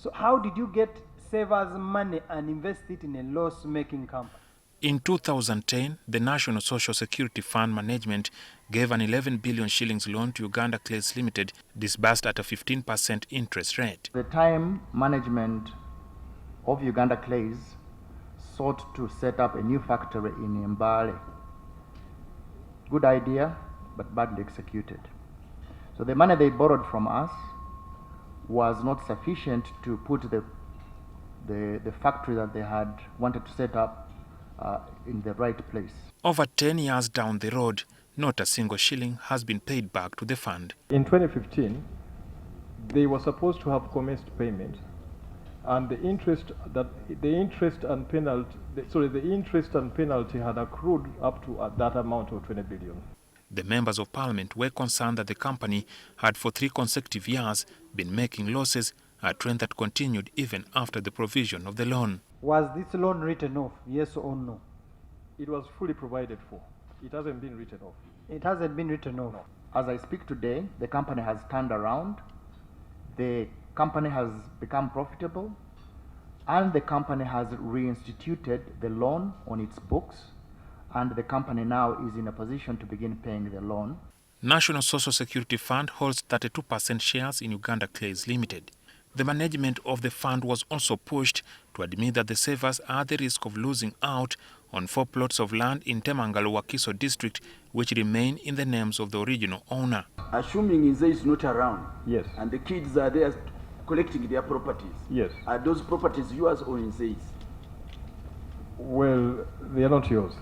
So how did you get savers' money and invest it in a loss-making company? In 2010, the National Social Security Fund Management gave an 11 billion shillings loan to Uganda Clays Limited, disbursed at a 15% interest rate. The time management of Uganda Clays sought to set up a new factory in Mbale. Good idea, but badly executed. So the money they borrowed from us was not sufficient to put the factory that they had wanted to set up in the right place. Over 10 years down the road, not a single shilling has been paid back to the fund. In 2015, they were supposed to have commenced payment, and the interest and penalty had accrued up to that amount of 20 billion. The members of parliament were concerned that the company had for 3 consecutive years been making losses, a trend that continued even after the provision of the loan. Was this loan written off, yes or no? It was fully provided for. It hasn't been written off. It hasn't been written off. No. As I speak today, the company has turned around, the company has become profitable, and the company has reinstituted the loan on its books, and the company now is in a position to begin paying the loan. National Social Security Fund holds 32% shares in Uganda Clays Limited. The management of the fund was also pushed to admit that the savers are at the risk of losing out on 4 plots of land in Temangalo-Wakiso district which remain in the names of the original owner. Assuming Inze is not around, yes, and the kids are there collecting their properties, yes, are those properties yours or Inze's? Well, they are not yours.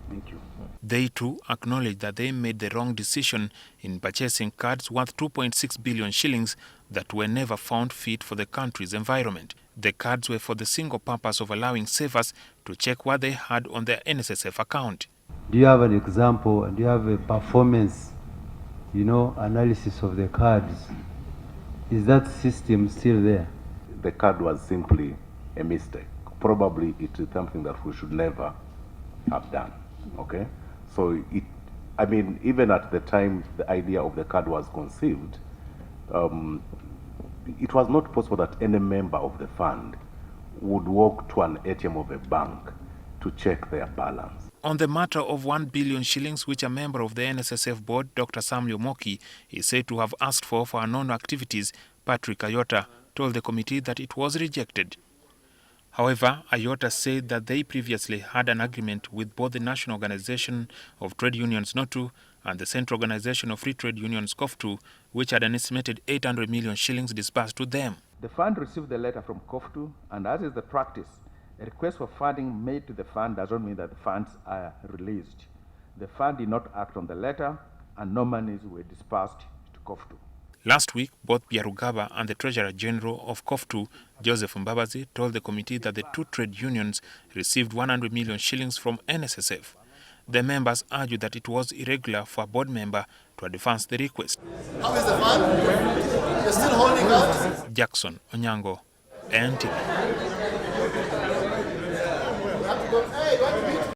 Thank you. They too acknowledge that they made the wrong decision in purchasing cards worth 2.6 billion shillings that were never found fit for the country's environment. The cards were for the single purpose of allowing savers to check what they had on their NSSF account. Do you have an example and do you have a performance, analysis of the cards? Is that system still there? The card was simply a mistake. Probably it is something that we should never have done. Okay, so even at the time the idea of the card was conceived, it was not possible that any member of the fund would walk to an ATM of a bank to check their balance. On the matter of 1 billion shillings which a member of the NSSF board, Dr. Samuel Moki, is said to have asked for unknown activities, Patrick Ayota told the committee that it was rejected. However, Ayota said that they previously had an agreement with both the National Organization of Trade Unions NOTU and the Central Organization of Free Trade Unions COFTU, which had an estimated 800 million shillings disbursed to them. The fund received the letter from COFTU, and as is the practice, a request for funding made to the fund does not mean that the funds are released. The fund did not act on the letter, and no monies were disbursed to COFTU. Last week, both Byarugaba and the Treasurer General of COFTU, Joseph Mbabazi, told the committee that the 2 trade unions received 100 million shillings from NSSF. The members argued that it was irregular for a board member to advance the request. How is the fund? You're still holding out? Jackson Onyango, NTV. Hey,